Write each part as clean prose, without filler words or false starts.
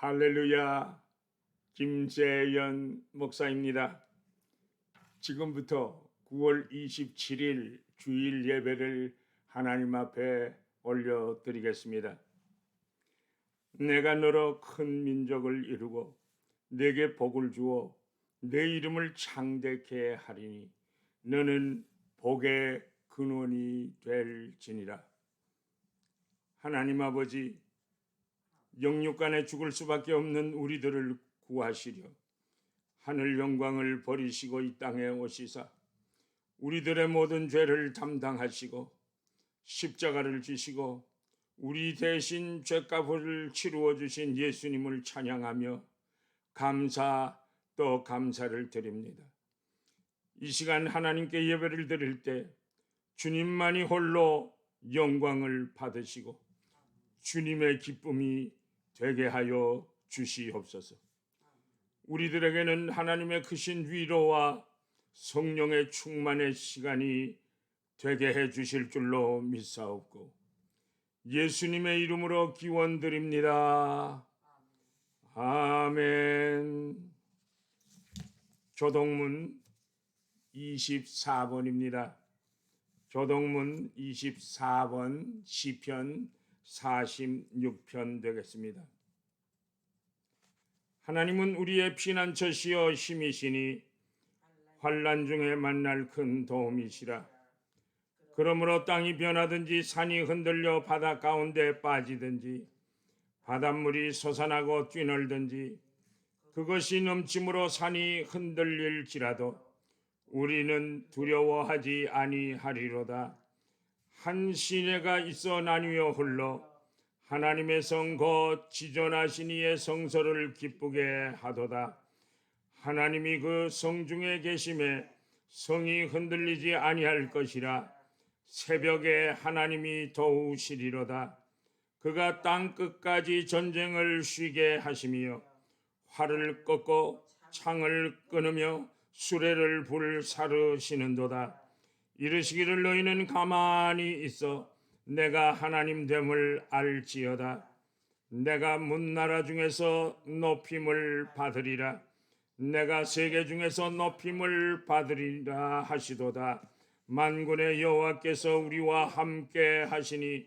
할렐루야. 김재현 목사입니다. 지금부터 9월 27일 주일 예배를 하나님 앞에 올려드리겠습니다. 내가 너로 큰 민족을 이루고 내게 복을 주어 내 이름을 창대케 하리니 너는 복의 근원이 될지니라. 하나님 아버지, 영육간에 죽을 수밖에 없는 우리들을 구하시려 하늘 영광을 버리시고 이 땅에 오시사 우리들의 모든 죄를 담당하시고 십자가를 지시고 우리 대신 죄값을 치루어 주신 예수님을 찬양하며 감사 또 감사를 드립니다. 이 시간 하나님께 예배를 드릴 때 주님만이 홀로 영광을 받으시고 주님의 기쁨이 되게 하여 주시옵소서. 우리들에게는 하나님의 크신 위로와 성령의 충만의 시간이 되게 해 주실 줄로 믿사옵고 예수님의 이름으로 기원드립니다. 아멘. 조동문 24번입니다. 조동문 24번 시편 46편 되겠습니다. 하나님은 우리의 피난처시여 힘이시니 환난 중에 만날 큰 도움이시라. 그러므로 땅이 변하든지 산이 흔들려 바다 가운데 빠지든지 바닷물이 솟아나고 뛰놀든지 그것이 넘침으로 산이 흔들릴지라도 우리는 두려워하지 아니하리로다. 한 시내가 있어 나뉘어 흘러 하나님의 성 곧 지존하신 이의 성소를 기쁘게 하도다. 하나님이 그 성 중에 계심에 성이 흔들리지 아니할 것이라. 새벽에 하나님이 도우시리로다. 그가 땅 끝까지 전쟁을 쉬게 하시며 활을 꺾고 창을 끊으며 수레를 불사르시는도다. 이르시기를 너희는 가만히 있어 내가 하나님 됨을 알지어다. 내가 문나라 중에서 높임을 받으리라. 내가 세계 중에서 높임을 받으리라 하시도다. 만군의 여호와께서 우리와 함께 하시니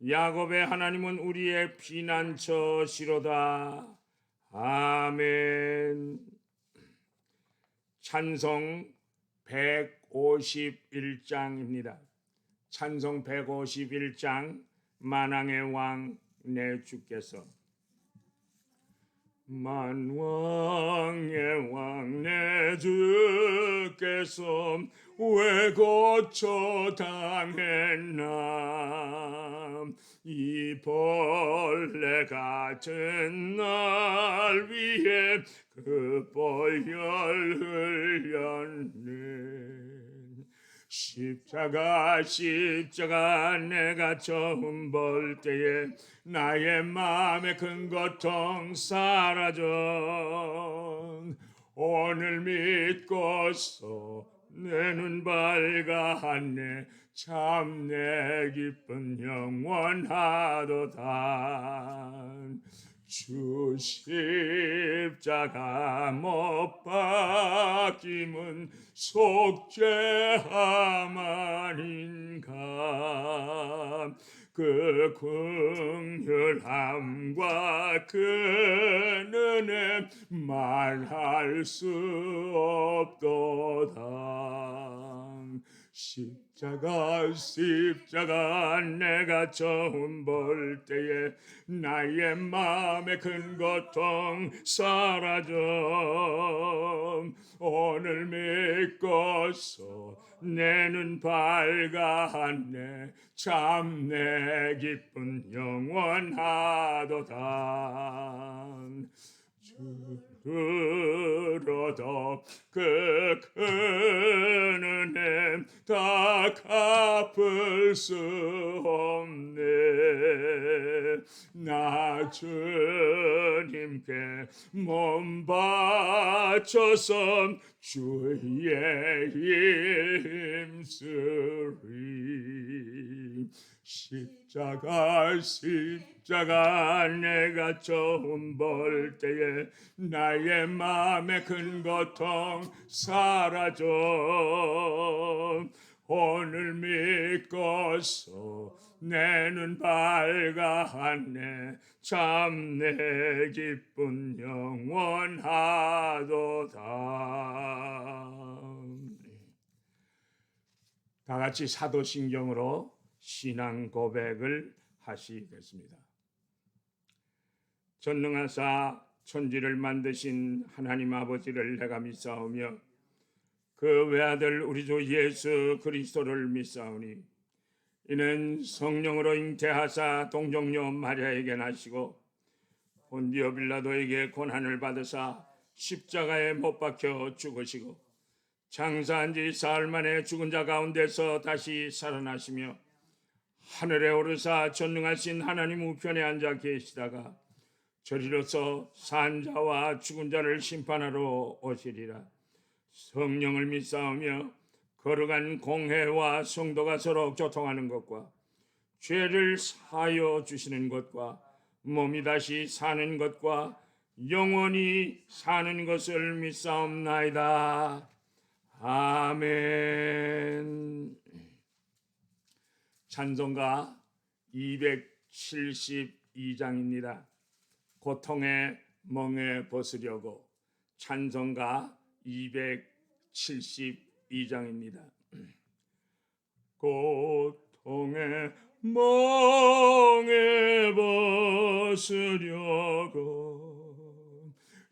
야곱의 하나님은 우리의 피난처시로다. 아멘. 찬송 151장입니다. 찬송 151장 만왕의 왕 내 주께서. 만왕의 왕 내 주께서 왜 고쳐 당했나. 이 벌레 같은 날 위해 그 보혈 흘렸네. 십자가 내가 처음 볼 때에 나의 마음의 큰 고통 사라져. 오늘 믿고서 내 눈 밝았네. 참 내 기쁜 영원하도다. 주 십자가 못 박힘은 속죄함 아닌가. 그 긍휼함과 그 은혜 말할 수 없도다. 십자가 내가 처음 볼 때에 나의 마음의 큰 고통 사라져. 오늘 믿고서 내 눈 밝았네. 참 내 기쁜 영원하도다. 주로도 그 큰 은혜 다 갚을 수 없네. 나 주님께 몸 바쳐서 주의 힘쓰리. 십자가 내가 처음 볼 때에 나의 마음의 큰 고통 사라져. 오늘 믿고서 내 눈 밝아하네. 참 내 기쁨 영원하도다. 다 같이 사도신경으로 신앙 고백을 하시겠습니다. 전능하사 천지를 만드신 하나님 아버지를 내가 믿사오며 그 외아들 우리 주 예수 그리스도를 믿사오니 이는 성령으로 잉태하사 동정녀 마리아에게 나시고 본디오 빌라도에게 고난을 받으사 십자가에 못 박혀 죽으시고 장사한 지 사흘 만에 죽은 자 가운데서 다시 살아나시며 하늘에 오르사 전능하신 하나님 우편에 앉아 계시다가 저리로서 산 자와 죽은 자를 심판하러 오시리라. 성령을 믿사오며 거룩한 공회와 성도가 서로 교통하는 것과 죄를 사하여 주시는 것과 몸이 다시 사는 것과 영원히 사는 것을 믿사옵나이다. 아멘. 찬송가 272장입니다. 고통의 멍에 벗으려고. 찬송가 272장입니다. 고통의 멍에 벗으려고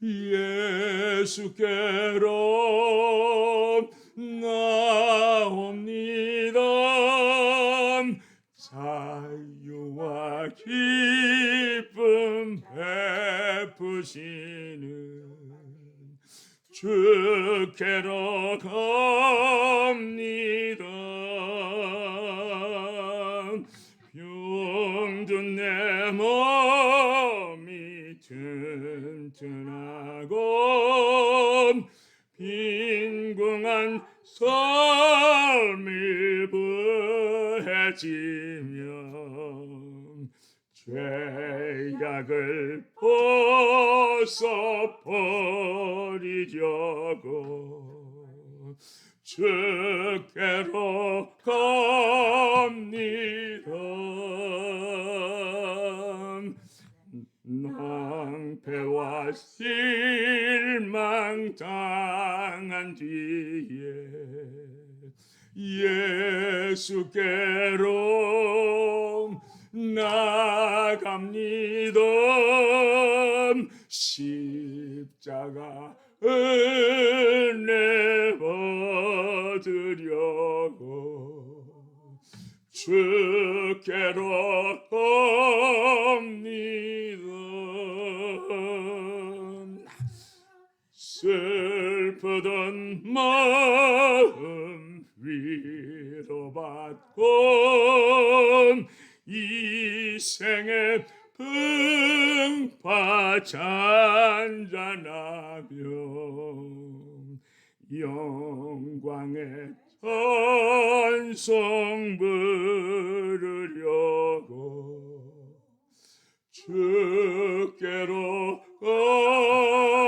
예수께로 나옵니다. 자유와 기쁨 베푸시는 주께로 갑니다. 병든 내 몸이 튼튼하고 빈궁한 삶이 부해지며 죄악을 벗어버리려고 주께로 갑니다. 낭패와 실망 당한 뒤에 예수께로 나갑니다. 십자가 은혜 받으려고 주께로 갑니다. 슬프던 마음 위로받고 이 생에 풍파 잔잔하며 영광의 찬송 부르려고 주께로 갑니다.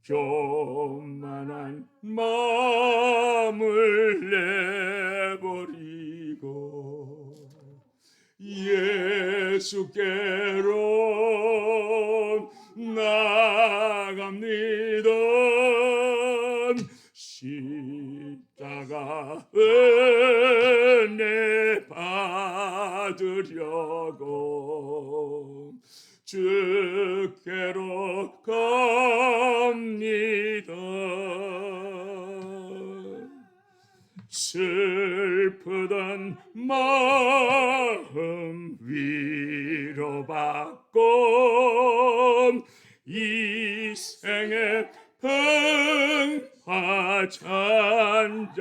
교만한 마음을 내버리고 예수께로 나갑니다. 십자가 은혜 받으려고 주께로 갑니다. 슬프던 마음 위로받고 이 생에 풍파 잔잔하며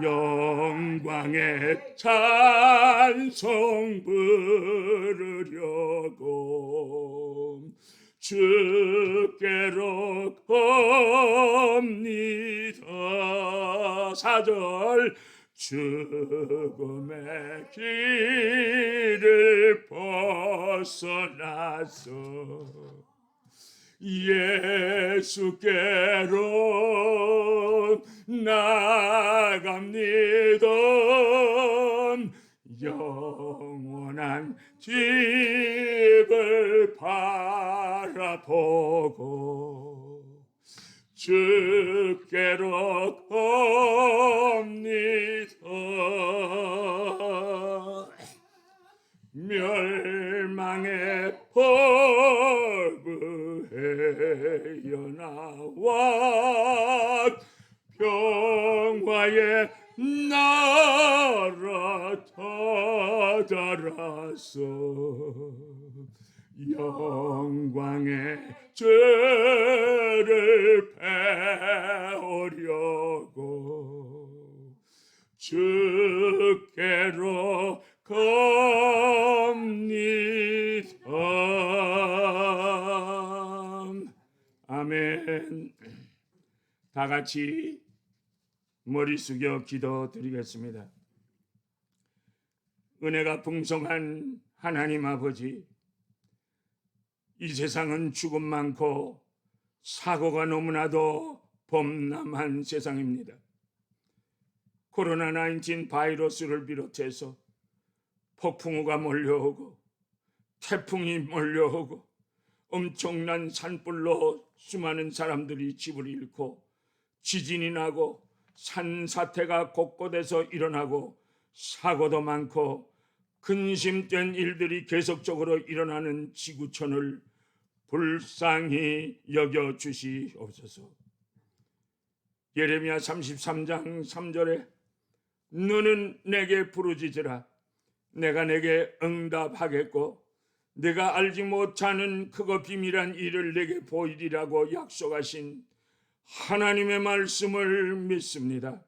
영광의 찬송 부르려고 주께로 옵니다. 4절 죽음의 길을 벗어나서 예수께로 나갑니다. 영원한 집을 바라보고 주께로 옵니다. 멸망의 포부에 연하와 평화의 나라 다다라서 영광의 죄를 배우려고 주께로 겁니다. 아멘. 다 같이 머리 숙여 기도드리겠습니다. 은혜가 풍성한 하나님 아버지, 이 세상은 죽음 많고 사고가 너무나도 범람한 세상입니다. 코로나19 바이러스를 비롯해서 폭풍우가 몰려오고 태풍이 몰려오고 엄청난 산불로 수많은 사람들이 집을 잃고 지진이 나고 산사태가 곳곳에서 일어나고 사고도 많고 근심된 일들이 계속적으로 일어나는 지구촌을 불쌍히 여겨주시옵소서. 예레미야 33장 3절에 너는 내게 부르짖으라 내가 내게 응답하겠고 내가 알지 못하는 크고 비밀한 일을 내게 보이리라고 약속하신 하나님의 말씀을 믿습니다.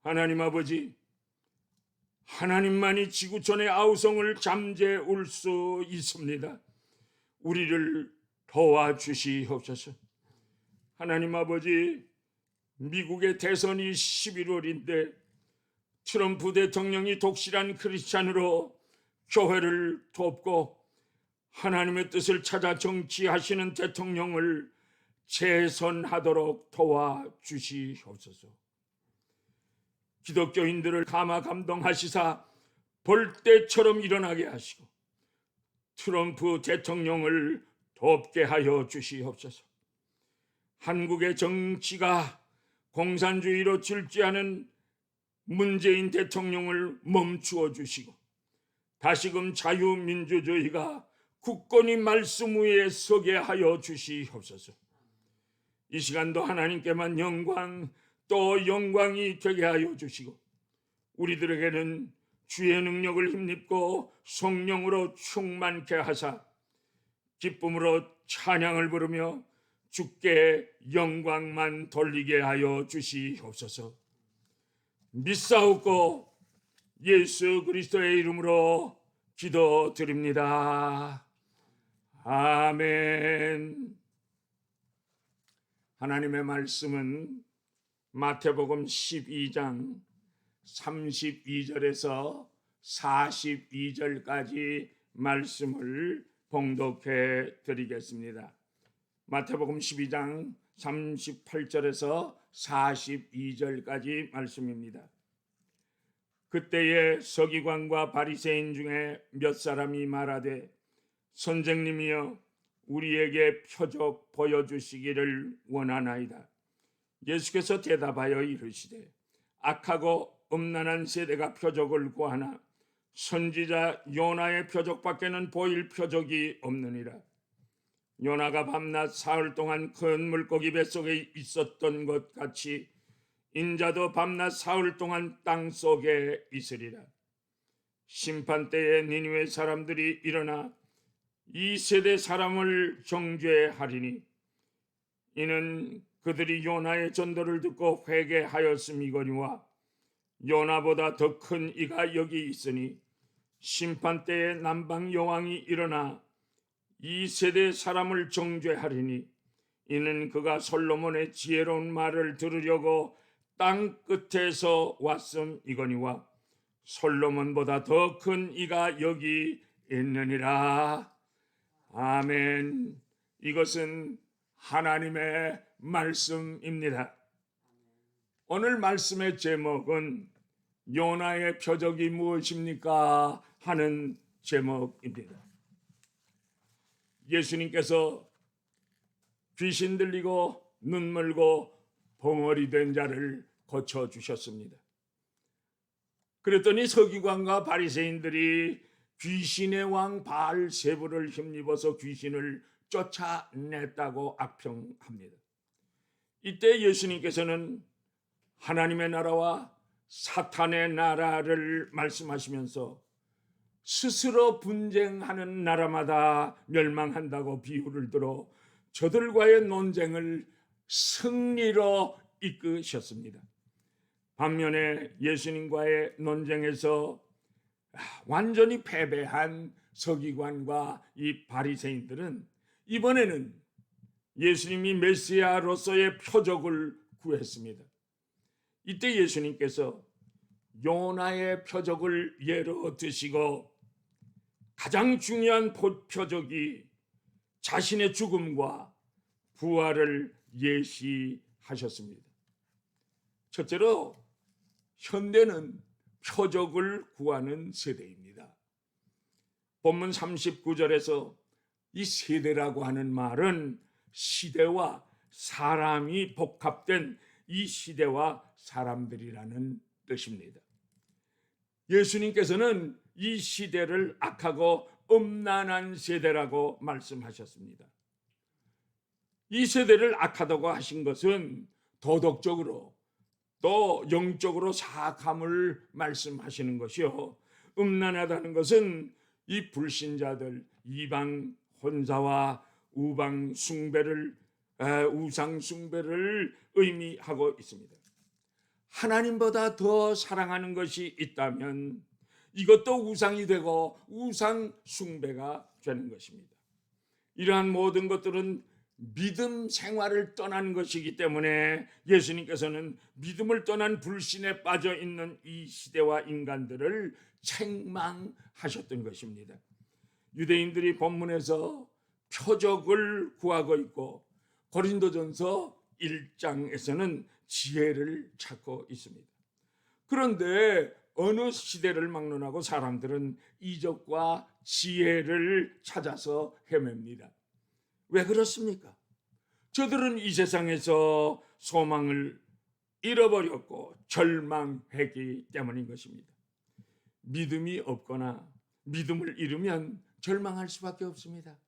하나님 아버지, 하나님만이 지구촌의 아우성을 잠재울 수 있습니다. 우리를 도와주시옵소서. 하나님 아버지, 미국의 대선이 11월인데 트럼프 대통령이 독실한 크리스찬으로 교회를 돕고 하나님의 뜻을 찾아 정치하시는 대통령을 재선하도록 도와주시옵소서. 기독교인들을 감화 감동하시사 벌떼처럼 일어나게 하시고 트럼프 대통령을 돕게 하여 주시옵소서. 한국의 정치가 공산주의로 질주하는 문재인 대통령을 멈추어 주시고 다시금 자유민주주의가 굳건히 말씀 위에 서게 하여 주시옵소서. 이 시간도 하나님께만 영광 또 영광이 되게 하여 주시고 우리들에게는 주의 능력을 힘입고 성령으로 충만케 하사 기쁨으로 찬양을 부르며 주께 영광만 돌리게 하여 주시옵소서. 믿사옵고 예수 그리스도의 이름으로 기도드립니다. 아멘. 하나님의 말씀은 마태복음 12장 32절에서 42절까지 말씀을 봉독해 드리겠습니다. 마태복음 12장 38절에서 42절까지 말씀입니다. 그때에 서기관과 바리새인 중에 몇 사람이 말하되 선생님이여 우리에게 표적 보여주시기를 원하나이다. 예수께서 대답하여 이르시되 악하고 음란한 세대가 표적을 구하나 선지자 요나의 표적밖에는 보일 표적이 없느니라. 요나가 밤낮 사흘 동안 큰 물고기 뱃속에 있었던 것 같이 인자도 밤낮 사흘 동안 땅속에 있으리라. 심판때에 니느웨 사람들이 일어나 이 세대 사람을 정죄하리니 이는 그들이 요나의 전도를 듣고 회개하였음이거니와 요나보다 더 큰 이가 여기 있으니 심판때에 남방 여왕이 일어나 이 세대 사람을 정죄하리니 이는 그가 솔로몬의 지혜로운 말을 들으려고 땅 끝에서 왔음이거니와 솔로몬보다 더 큰 이가 여기 있느니라. 아멘. 이것은 하나님의 말씀입니다. 오늘 말씀의 제목은 요나의 표적이 무엇입니까? 하는 제목입니다. 예수님께서 귀신 들리고 눈 멀고 벙어리 된 자를 고쳐주셨습니다. 그랬더니 서기관과 바리새인들이 귀신의 왕 바알세불을 힘입어서 귀신을 쫓아냈다고 악평합니다. 이때 예수님께서는 하나님의 나라와 사탄의 나라를 말씀하시면서 스스로 분쟁하는 나라마다 멸망한다고 비유를 들어 저들과의 논쟁을 승리로 이끄셨습니다. 반면에 예수님과의 논쟁에서 완전히 패배한 서기관과 이 바리새인들은 이번에는 예수님이 메시아로서의 표적을 구했습니다. 이때 예수님께서 요나의 표적을 예로 드시고 가장 중요한 표적이 자신의 죽음과 부활을 예시하셨습니다. 첫째로 현대는 표적을 구하는 세대입니다. 본문 39절에서 이 세대라고 하는 말은 시대와 사람이 복합된 이 시대와 사람들이라는 뜻입니다. 예수님께서는 이 시대를 악하고 음란한 세대라고 말씀하셨습니다. 이 세대를 악하다고 하신 것은 도덕적으로 또 영적으로 사악함을 말씀하시는 것이요, 음란하다는 것은 이 불신자들, 이방 혼사와 우상 숭배를 의미하고 있습니다. 하나님보다 더 사랑하는 것이 있다면 이것도 우상이 되고 우상 숭배가 되는 것입니다. 이러한 모든 것들은 믿음 생활을 떠난 것이기 때문에 예수님께서는 믿음을 떠난 불신에 빠져 있는 이 시대와 인간들을 책망하셨던 것입니다. 유대인들이 본문에서 표적을 구하고 있고 고린도전서 1장에서는 지혜를 찾고 있습니다. 그런데 어느 시대를 막론하고 사람들은 이적과 지혜를 찾아서 헤맵니다. 왜 그렇습니까? 저들은 이 세상에서 소망을 잃어버렸고 절망했기 때문인 것입니다. 믿음이 없거나 믿음을 잃으면 절망할 수밖에 없습니다.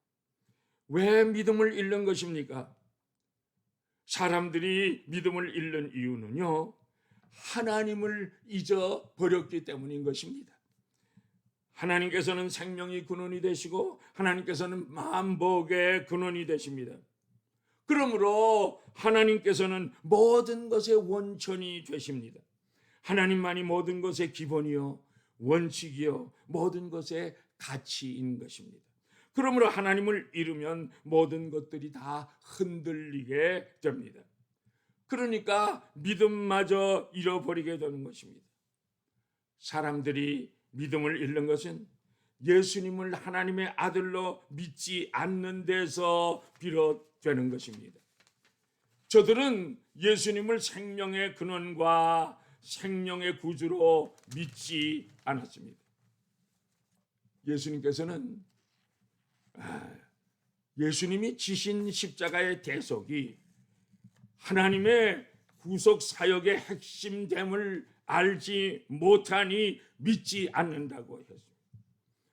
왜 믿음을 잃는 것입니까? 사람들이 믿음을 잃는 이유는요, 하나님을 잊어버렸기 때문인 것입니다. 하나님께서는 생명의 근원이 되시고 하나님께서는 만복의 근원이 되십니다. 그러므로 하나님께서는 모든 것의 원천이 되십니다. 하나님만이 모든 것의 기본이요, 원칙이요, 모든 것의 가치인 것입니다. 그러므로 하나님을 잃으면 모든 것들이 다 흔들리게 됩니다. 그러니까 믿음마저 잃어버리게 되는 것입니다. 사람들이 믿음을 잃는 것은 예수님을 하나님의 아들로 믿지 않는 데서 비롯되는 것입니다. 저들은 예수님을 생명의 근원과 생명의 구주로 믿지 않았습니다. 예수님께서는 예수님이 지신 십자가의 대속이 하나님의 구속 사역의 핵심됨을 알지 못하니 믿지 않는다고 했습니다.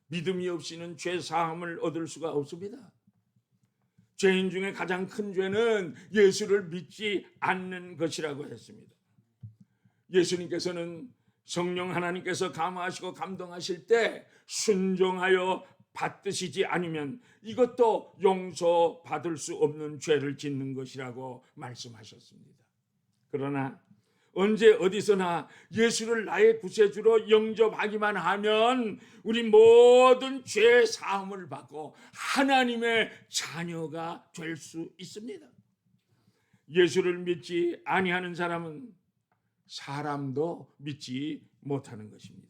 믿음이 없이는 죄 사함을 얻을 수가 없습니다. 죄인 중에 가장 큰 죄는 예수를 믿지 않는 것이라고 했습니다. 예수님께서는 성령 하나님께서 감화하시고 감동하실 때 순종하여 받으시지 않으면 이것도 용서받을 수 없는 죄를 짓는 것이라고 말씀하셨습니다. 그러나 언제 어디서나 예수를 나의 구세주로 영접하기만 하면 우리 모든 죄 사함을 받고 하나님의 자녀가 될 수 있습니다. 예수를 믿지 아니하는 사람은 사람도 믿지 못하는 것입니다.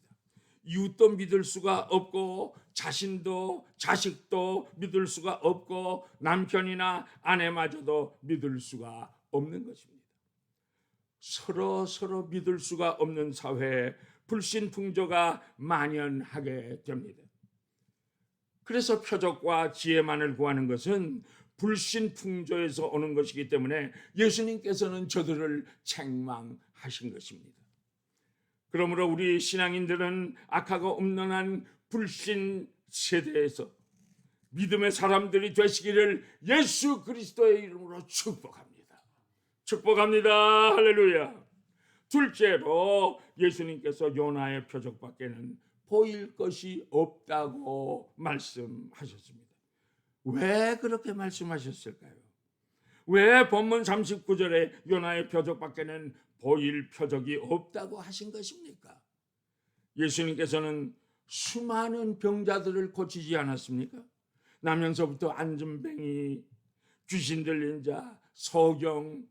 이웃도 믿을 수가 없고 자신도 자식도 믿을 수가 없고 남편이나 아내마저도 믿을 수가 없는 것입니다. 서로 믿을 수가 없는 사회에 불신풍조가 만연하게 됩니다. 그래서 표적과 지혜만을 구하는 것은 불신풍조에서 오는 것이기 때문에 예수님께서는 저들을 책망하신 것입니다. 그러므로 우리 신앙인들은 악하고 음란한 불신 세대에서 믿음의 사람들이 되시기를 예수 그리스도의 이름으로 축복합니다. 축복합니다. 할렐루야. 둘째로 예수님께서 요나의 표적밖에는 보일 것이 없다고 말씀하셨습니다. 왜 그렇게 말씀하셨을까요? 왜 본문 39절에 요나의 표적밖에는 보일 표적이 없다고 하신 것입니까? 예수님께서는 수많은 병자들을 고치지 않았습니까? 나면서부터 안전뱅이, 귀신 들린 자, 소경,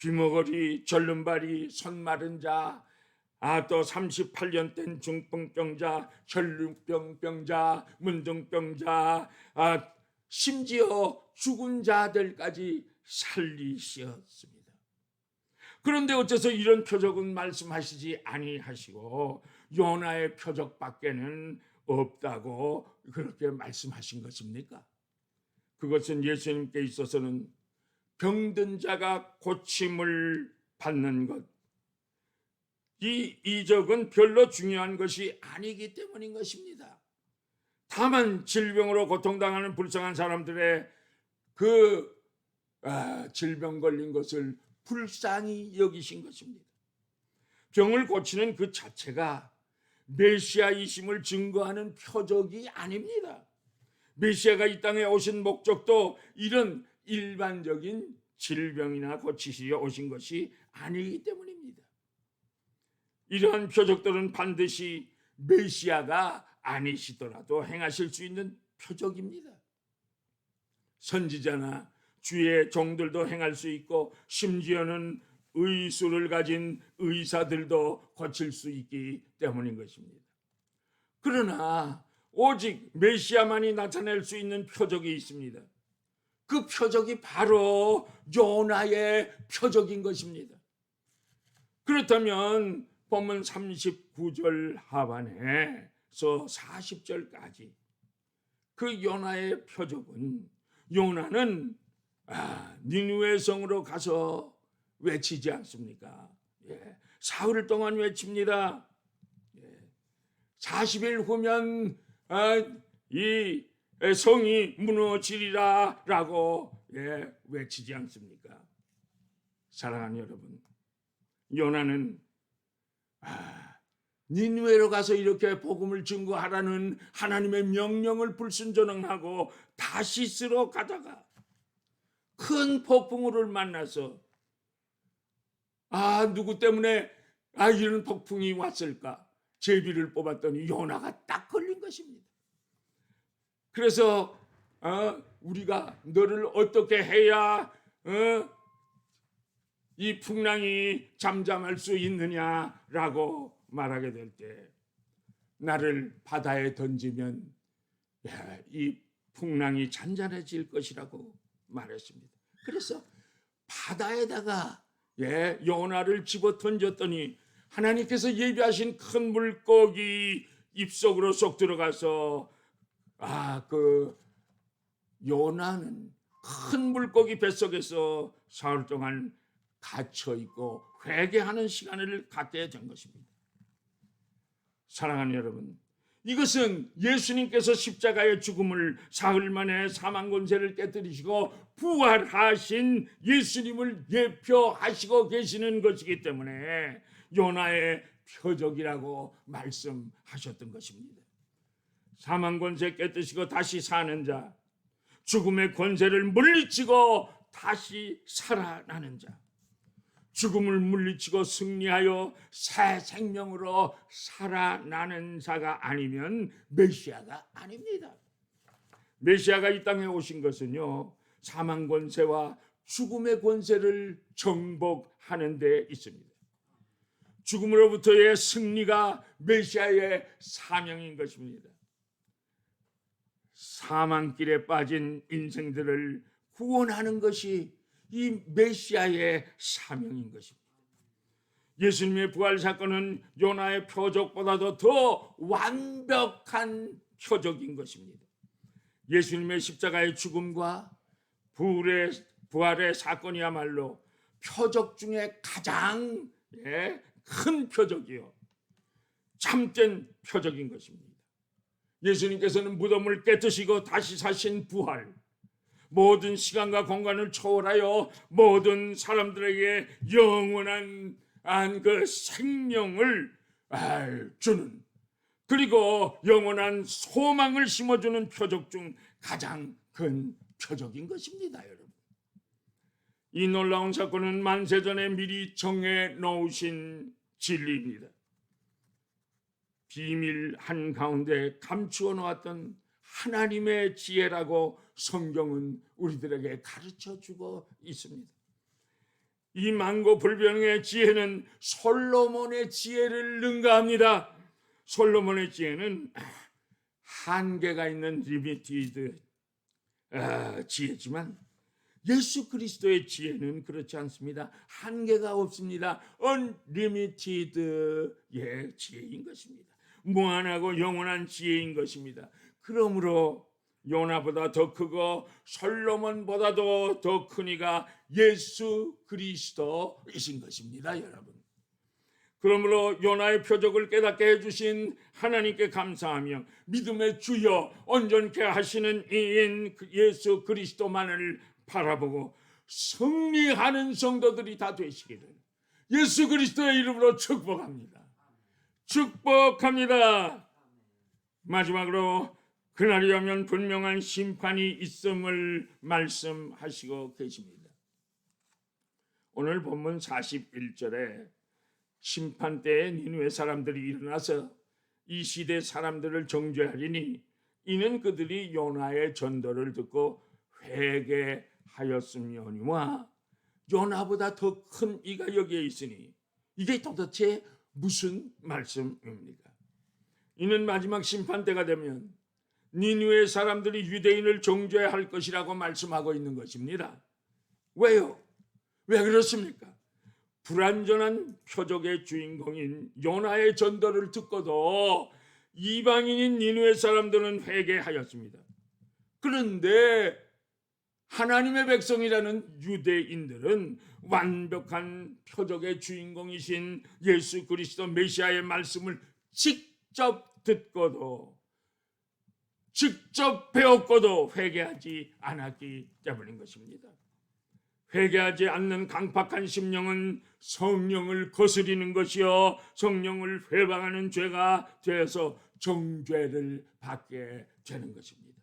귀머거리, 절름발이, 손 마른 자, 또 38년 된 중풍병자, 혈류병자, 문둥병자, 심지어 죽은 자들까지 살리셨습니다. 그런데 어째서 이런 표적은 말씀하시지 아니하시고 요나의 표적밖에는 없다고 그렇게 말씀하신 것입니까? 그것은 예수님께 있어서는 병든 자가 고침을 받는 것, 이 이적은 별로 중요한 것이 아니기 때문인 것입니다. 다만 질병으로 고통당하는 불쌍한 사람들의 그 질병 걸린 것을 불쌍히 여기신 것입니다. 병을 고치는 그 자체가 메시아이심을 증거하는 표적이 아닙니다. 메시아가 이 땅에 오신 목적도 이런 일반적인 질병이나 고치시려 오신 것이 아니기 때문입니다. 이러한 표적들은 반드시 메시아가 아니시더라도 행하실 수 있는 표적입니다. 선지자나 주의 종들도 행할 수 있고 심지어는 의술을 가진 의사들도 고칠 수 있기 때문인 것입니다. 그러나 오직 메시아만이 나타낼 수 있는 표적이 있습니다. 그 표적이 바로 요나의 표적인 것입니다. 그렇다면 본문 39절 하반에서 40절까지 그 요나의 표적은, 요나는 니느웨 성으로 가서 외치지 않습니까? 사흘 동안 외칩니다. 40일 후면 이 성이 무너지리라 라고 외치지 않습니까? 사랑하는 여러분, 요나는 니느웨로 가서 이렇게 복음을 증거하라는 하나님의 명령을 불순종하고 다시스로 가다가 큰 폭풍우를 만나서 누구 때문에 이런 폭풍이 왔을까? 제비를 뽑았더니 요나가 딱 걸린 것입니다. 그래서 우리가 너를 어떻게 해야 이 풍랑이 잠잠할 수 있느냐라고 말하게 될 때, 나를 바다에 던지면 이 풍랑이 잔잔해질 것이라고 말했습니다. 그래서 바다에다가 요나를 집어 던졌더니 하나님께서 예비하신 큰 물고기 입속으로 쏙 들어가서 그 요나는 큰 물고기 뱃속에서 사흘 동안 갇혀 있고 회개하는 시간을 갖게 된 것입니다. 사랑하는 여러분, 이것은 예수님께서 십자가의 죽음을 사흘 만에 사망 권세를 깨뜨리시고 부활하신 예수님을 예표하시고 계시는 것이기 때문에 요나의 표적이라고 말씀하셨던 것입니다. 사망 권세 깨뜨리시고 다시 사는 자, 죽음의 권세를 물리치고 다시 살아나는 자, 죽음을 물리치고 승리하여 새 생명으로 살아나는 자가 아니면 메시아가 아닙니다. 메시아가 이 땅에 오신 것은요, 사망 권세와 죽음의 권세를 정복하는 데 있습니다. 죽음으로부터의 승리가 메시아의 사명인 것입니다. 사망길에 빠진 인생들을 구원하는 것이 이 메시아의 사명인 것입니다. 예수님의 부활 사건은 요나의 표적보다도 더 완벽한 표적인 것입니다. 예수님의 십자가의 죽음과 부활의 사건이야말로 표적 중에 가장 큰 표적이요, 참된 표적인 것입니다. 예수님께서는 무덤을 깨뜨시고 다시 사신 부활, 모든 시간과 공간을 초월하여 모든 사람들에게 영원한 그 생명을 주는, 그리고 영원한 소망을 심어주는 표적 중 가장 큰 표적인 것입니다. 여러분, 이 놀라운 사건은 만세전에 미리 정해 놓으신 진리입니다. 비밀 한가운데 감추어 놓았던 하나님의 지혜라고 성경은 우리들에게 가르쳐주고 있습니다. 이 만고불변의 지혜는 솔로몬의 지혜를 능가합니다. 솔로몬의 지혜는 한계가 있는 리미티드 지혜지만 예수 그리스도의 지혜는 그렇지 않습니다. 한계가 없습니다. unlimited의 지혜인 것입니다. 무한하고 영원한 지혜인 것입니다. 그러므로 요나보다 더 크고 솔로몬보다도 더 큰 이가 예수 그리스도이신 것입니다. 여러분, 그러므로 요나의 표적을 깨닫게 해주신 하나님께 감사하며 믿음의 주여 온전케 하시는 이인 예수 그리스도만을 바라보고 승리하는 성도들이 다 되시기를 예수 그리스도의 이름으로 축복합니다. 축복합니다. 마지막으로 그날이 오면 분명한 심판이 있음을 말씀하시고 계십니다. 오늘 본문 41절에 심판 때에 니느웨 사람들이 일어나서 이 시대 사람들을 정죄하리니 이는 그들이 요나의 전도를 듣고 회개하였음이오니와, 요나보다 더 큰 이가 여기에 있으니 이게 도대체 무슨 말씀입니까? 이는 마지막 심판 때가 되면 니느웨 사람들이 유대인을 정죄할 것이라고 말씀하고 있는 것입니다. 왜요? 왜 그렇습니까? 불완전한 표적의 주인공인 요나의 전도를 듣고도 이방인인 니느웨 사람들은 회개하였습니다. 그런데 하나님의 백성이라는 유대인들은 완벽한 표적의 주인공이신 예수 그리스도 메시아의 말씀을 직접 듣고도 직접 배웠고도 회개하지 않았기 때문인 것입니다. 회개하지 않는 강팍한 심령은 성령을 거스리는 것이요 성령을 회방하는 죄가 되어서 정죄를 받게 되는 것입니다.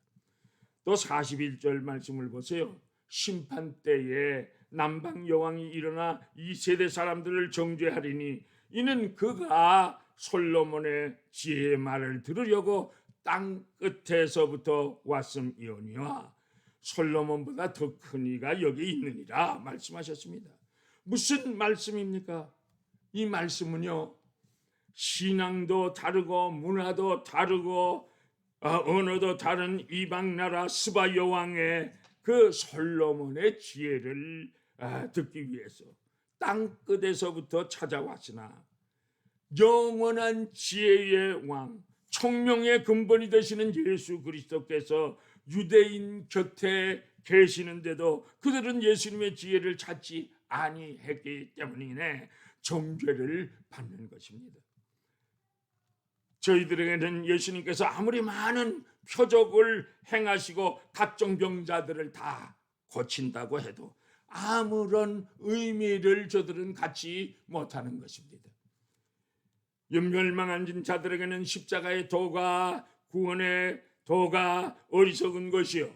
또 41절 말씀을 보세요. 심판 때에 남방 여왕이 일어나 이 세대 사람들을 정죄하리니 이는 그가 솔로몬의 지혜의 말을 들으려고 땅 끝에서부터 왔음이오니와 솔로몬보다 더 큰 이가 여기 있느니라 말씀하셨습니다. 무슨 말씀입니까? 이 말씀은요, 신앙도 다르고 문화도 다르고 언어도 다른 이방 나라 스바 여왕의 그 솔로몬의 지혜를 듣기 위해서 땅 끝에서부터 찾아왔으나 영원한 지혜의 왕, 총명의 근본이 되시는 예수 그리스도께서 유대인 곁에 계시는데도 그들은 예수님의 지혜를 찾지 아니했기 때문이네 정죄를 받는 것입니다. 저희들에게는 예수님께서 아무리 많은 표적을 행하시고 각종 병자들을 다 고친다고 해도 아무런 의미를 저들은 갖지 못하는 것입니다. 멸망한 자들에게는 십자가의 도가 구원의 도가 어리석은 것이요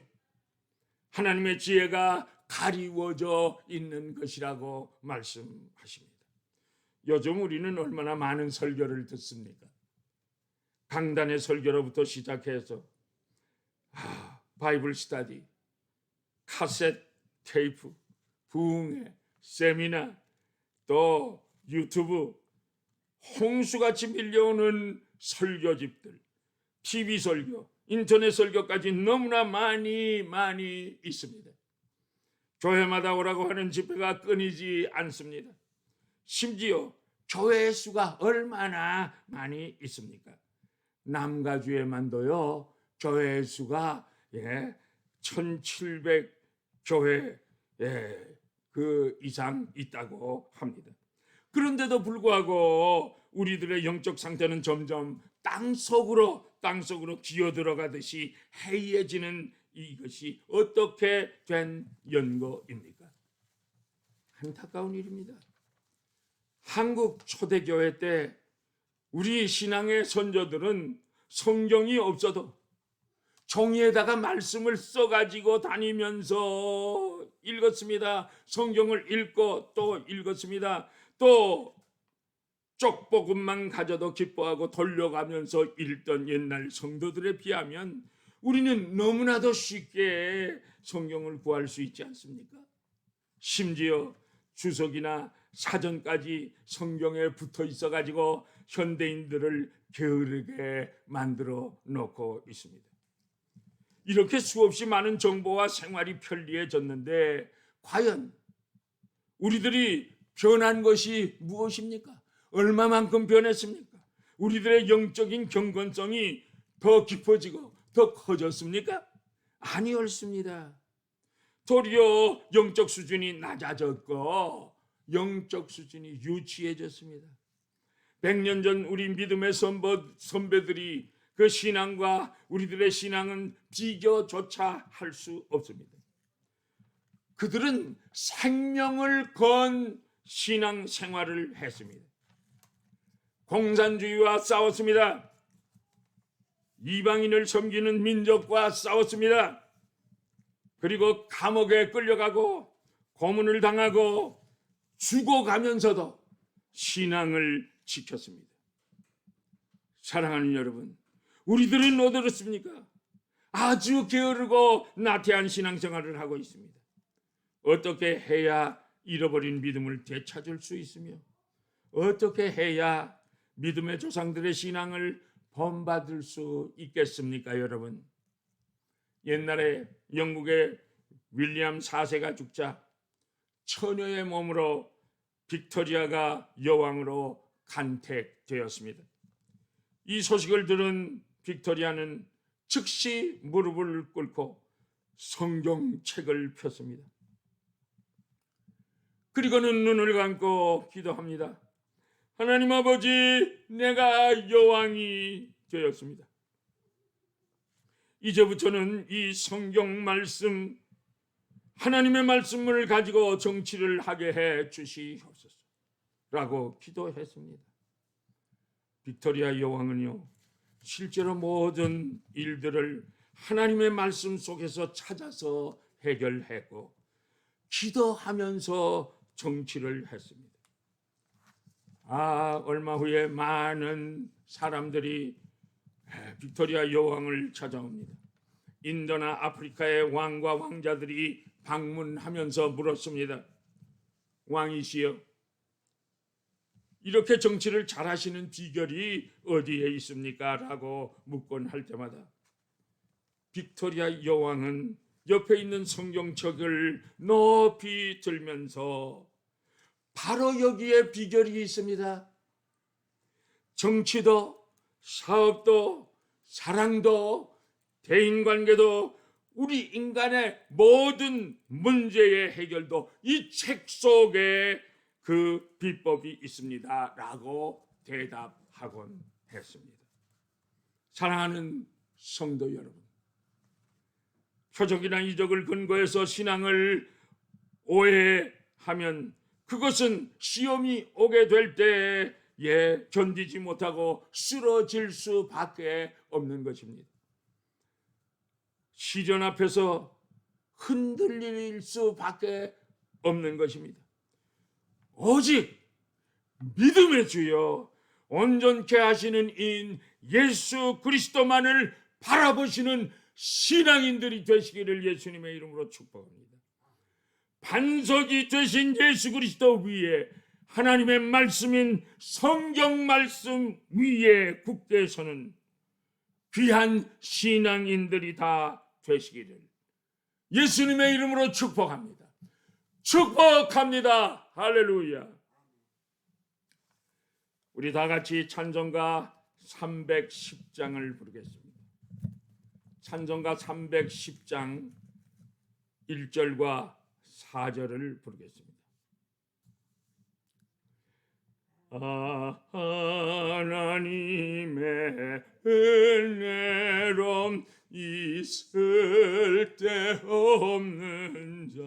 하나님의 지혜가 가리워져 있는 것이라고 말씀하십니다. 요즘 우리는 얼마나 많은 설교를 듣습니까? 강단의 설교로부터 시작해서 바이블 스터디, 카세트 테이프, 부흥회, 세미나, 또 유튜브, 홍수같이 밀려오는 설교집들, TV 설교, 인터넷 설교까지 너무나 많이 있습니다. 교회마다 오라고 하는 집회가 끊이지 않습니다. 심지어 교회 수가 얼마나 많이 있습니까? 남가주에만도요 교회 수가 1700 교회 그 이상 있다고 합니다. 그런데도 불구하고 우리들의 영적 상태는 점점 땅속으로 기어들어가듯이 해이해지는 이것이 어떻게 된 연고입니까? 안타까운 일입니다. 한국 초대교회 때 우리 신앙의 선조들은 성경이 없어도 종이에다가 말씀을 써가지고 다니면서 읽었습니다. 성경을 읽고 또 읽었습니다. 또 쪽복음만 가져도 기뻐하고 돌려가면서 읽던 옛날 성도들에 비하면 우리는 너무나도 쉽게 성경을 구할 수 있지 않습니까? 심지어 주석이나 사전까지 성경에 붙어 있어가지고 현대인들을 게으르게 만들어 놓고 있습니다. 이렇게 수없이 많은 정보와 생활이 편리해졌는데 과연 우리들이 변한 것이 무엇입니까? 얼마만큼 변했습니까? 우리들의 영적인 경건성이 더 깊어지고 더 커졌습니까? 아니었습니다. 도리어 영적 수준이 낮아졌고 영적 수준이 유치해졌습니다. 100년 전 우리 믿음의 선배들이 그 신앙과 우리들의 신앙은 비교조차 할 수 없습니다. 그들은 생명을 건 신앙 생활을 했습니다. 공산주의와 싸웠습니다. 이방인을 섬기는 민족과 싸웠습니다. 그리고 감옥에 끌려가고 고문을 당하고 죽어가면서도 신앙을 지켰습니다. 사랑하는 여러분, 우리들은 어떻습니까? 아주 게으르고 나태한 신앙생활을 하고 있습니다. 어떻게 해야 잃어버린 믿음을 되찾을 수 있으며 어떻게 해야 믿음의 조상들의 신앙을 본받을 수 있겠습니까, 여러분? 옛날에 영국의 윌리엄 4세가 죽자 처녀의 몸으로 빅토리아가 여왕으로 간택되었습니다. 이 소식을 들은 빅토리아는 즉시 무릎을 꿇고 성경책을 폈습니다. 그리고는 눈을 감고 기도합니다. 하나님 아버지, 내가 여왕이 되었습니다. 이제부터는 이 성경 말씀, 하나님의 말씀을 가지고 정치를 하게 해 주시옵소서 라고 기도했습니다. 빅토리아 여왕은요, 실제로 모든 일들을 하나님의 말씀 속에서 찾아서 해결했고 기도하면서 정치를 했습니다. 얼마 후에 많은 사람들이 빅토리아 여왕을 찾아옵니다. 인도나 아프리카의 왕과 왕자들이 방문하면서 물었습니다. 왕이시여, 이렇게 정치를 잘하시는 비결이 어디에 있습니까? 라고 묻곤 할 때마다 빅토리아 여왕은 옆에 있는 성경책을 높이 들면서 바로 여기에 비결이 있습니다. 정치도 사업도 사랑도 대인관계도 우리 인간의 모든 문제의 해결도 이 책 속에 그 비법이 있습니다 라고 대답하곤 했습니다. 사랑하는 성도 여러분, 표적이나 이적을 근거해서 신앙을 오해하면 그것은 시험이 오게 될 때에 견디지 못하고 쓰러질 수밖에 없는 것입니다. 시련 앞에서 흔들릴 수밖에 없는 것입니다. 오직 믿음의 주여 온전케 하시는 인 예수 그리스도만을 바라보시는 신앙인들이 되시기를 예수님의 이름으로 축복합니다. 반석이 되신 예수 그리스도 위에 하나님의 말씀인 성경 말씀 위에 굳게 서는 귀한 신앙인들이 다 되시기를 예수님의 이름으로 축복합니다. 축복합니다. 할렐루야. 우리 다 같이 찬송가 310장을 부르겠습니다. 찬송가 310장 1절과 4절을 부르겠습니다. 하나님의 은혜로 있을 데 없는 자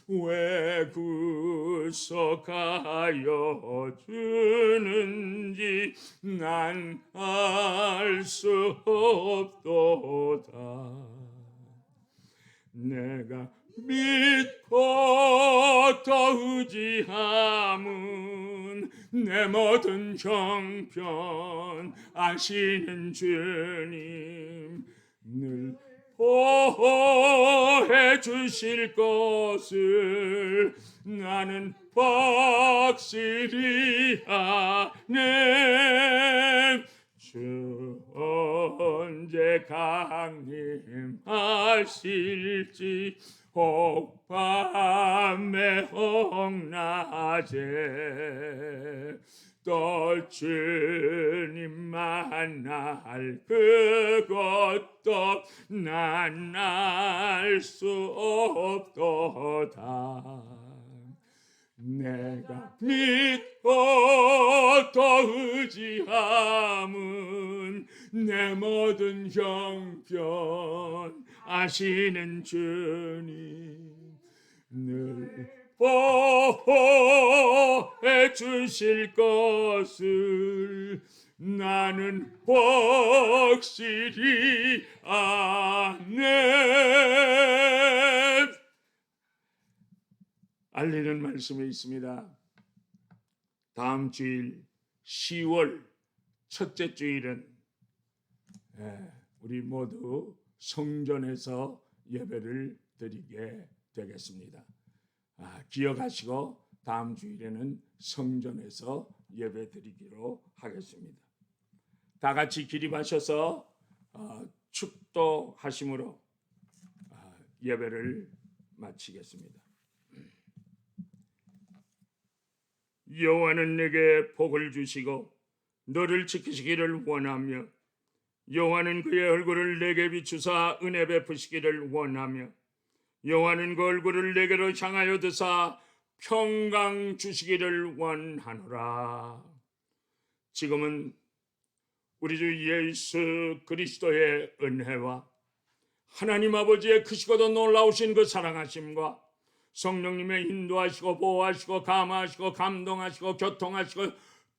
왜 구속하여 주는지 난 알 수 없도다. 내가 믿고 더 의지함은 내 모든 형편 아시는 주님 늘 보호해 주실 것을 나는 확실히 아네. 주 언제 강림하실지 혹 밤에 혹 낮에 또 주님 만날 그것도 난 알 수 없도다. 내가 믿고 더 의지함은 내 모든 형편 아시는 주님 늘 보호해 주실 것을 나는 확실히 아네. 알리는 말씀이 있습니다. 다음 주일 10월 첫째 주일은 우리 모두 성전에서 예배를 드리게 되겠습니다. 기억하시고 다음 주일에는 성전에서 예배 드리기로 하겠습니다. 다 같이 기립하셔서 축도하심으로 예배를 마치겠습니다. 여호와는 내게 복을 주시고 너를 지키시기를 원하며 여호와는 그의 얼굴을 내게 비추사 은혜 베푸시기를 원하며 여호와는 그 얼굴을 내게로 향하여 드사 평강 주시기를 원하노라. 지금은 우리 주 예수 그리스도의 은혜와 하나님 아버지의 크시고도 놀라우신 그 사랑하심과 성령님의 인도하시고 보호하시고 감화하시고 감동하시고 교통하시고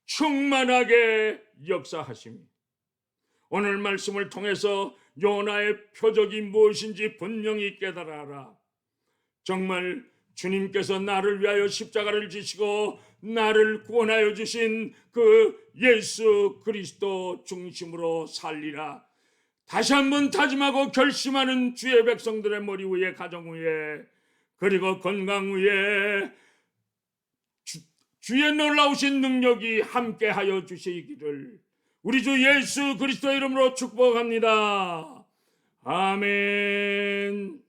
충만하게 역사하심이 오늘 말씀을 통해서 요나의 표적이 무엇인지 분명히 깨달아라. 정말 주님께서 나를 위하여 십자가를 지시고 나를 구원하여 주신 그 예수 그리스도 중심으로 살리라. 다시 한번 다짐하고 결심하는 주의 백성들의 머리 위에 가정 위에 그리고 건강 위에 주의 놀라우신 능력이 함께하여 주시기를 우리 주 예수 그리스도 이름으로 축복합니다. 아멘.